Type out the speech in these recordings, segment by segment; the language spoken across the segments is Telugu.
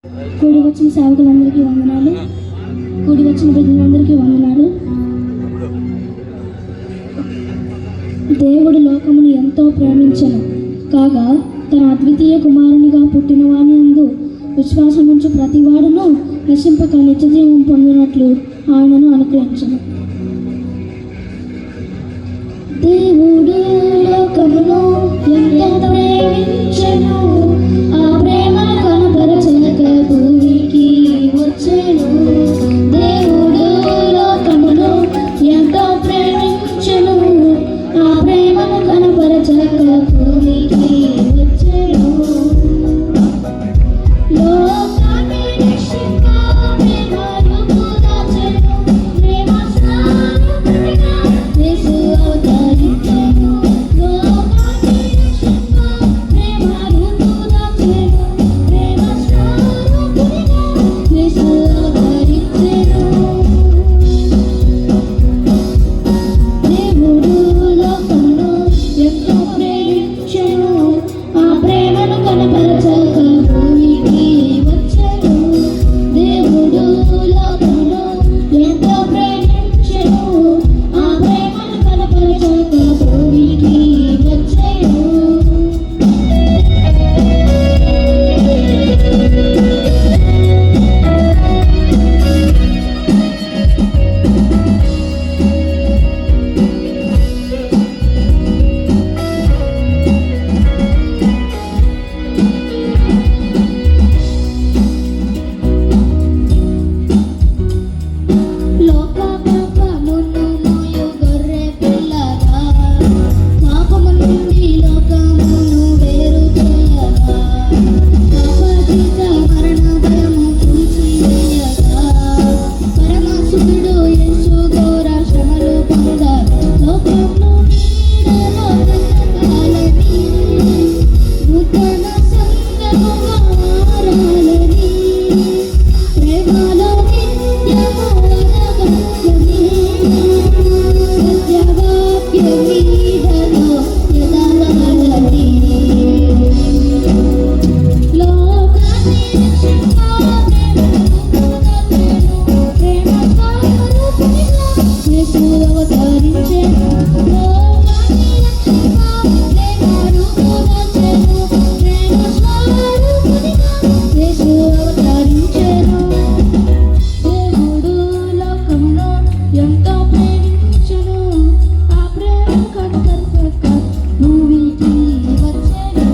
కూడి వచ్చిన సేవకులందరికీ వందనాలు. కూడి వచ్చిన బిడ్డలందరికీ వందనాలు. దేవుడు లోకమును ఎంతో ప్రేమించెను కాగా తన అద్వితీయ కుమారునిగా పుట్టిన వాని యందు విశ్వాసం ఉంచి ప్రతివాడును నశింపక నిత్యజీవం పొందినట్లు ఆయనను అనుగ్రహించెను. దేవుడు లోకమును ఎంతో ప్రేమించెను, ఆ ప్రేమను కనపరచక భూమికి వచ్చెను. దేవుడు లోకమును ఎంతో ప్రేమించెను, ఆ ప్రేమను కనపరచక భూమికి వచ్చెను. లోకాన్ని రక్షింప ప్రేమ రూపు దాచెను, ప్రేమ స్వరూపునిగా యేసు అవతరించెను. లోకాన్ని రక్షింప ప్రేమ రూపు దాచెను, ప్రేమ స్వరూపునిగా యేసు అవతరించెను. దేవుడు లోకమును ఎంతో ప్రేమించెను, ఆ ప్రేమను కనపరచక భూమికి వచ్చెను. దేవుడు లోకమును ఎంతో ప్రేమించెను, ఆ ప్రేమను కనపరచక భూమికి వచ్చెను. లోక పాపమును మోయు గొర్రె పిల్లగా, పాపము నుండి లోకమును వేరు చేయగా, పాపరహిత మరణ భయము తుడిచివేయగా, పరమసుతుడు యేసు ఘోర శ్రమలు పొంద లోకంలో నీడలో బ్రతకాలని, నూతన సంఘముగా మారాలని, ప్రేమలో నిత్యము ఎదగాలని, సత్యవాక్య నీడలో ఎదగాలని. లోకాన్ని రక్షింప ప్రేమ స్వరూపునిగా యేసు అవతరించెను. లోకాన్ని రక్షింప ప్రేమ రూపు దాచెను, ప్రేమ స్వరూపునిగా యేసు అవతరించెను. దేవుడు లోకమును ఎంతో ప్రేమించెను, ఆ ప్రేమను కనపరచక భూమికి వచ్చెను.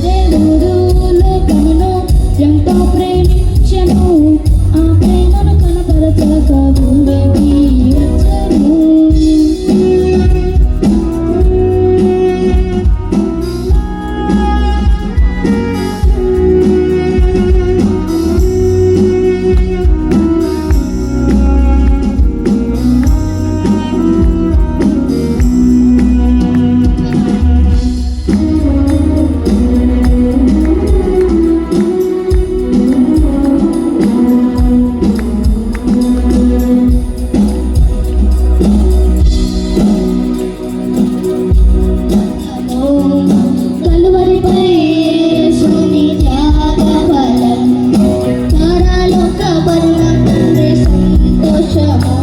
దేవుడు లోకమును ఎంతో ప్రేమించెను, ఆ ప్రేమను కనపరచక భూమికి వచ్చెను. కలువరిపై యేసుని త్యాగఫలం, పరలోక పరమ తండ్రి సంతోషము,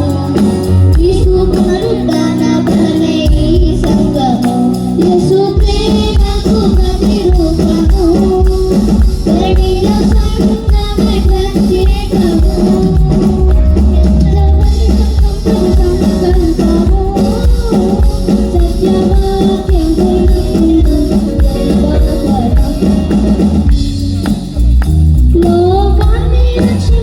యేసు పునరుత్థాన బలమే ఈ సంఘము, యేసు ప్రేమకు ప్రతిరూపము, ధరణిలో సంఘమే ప్రత్యేకము, ఎంతవరకు సంకల్పము, సత్యవాక్యం లోకాన్ని రక్షింప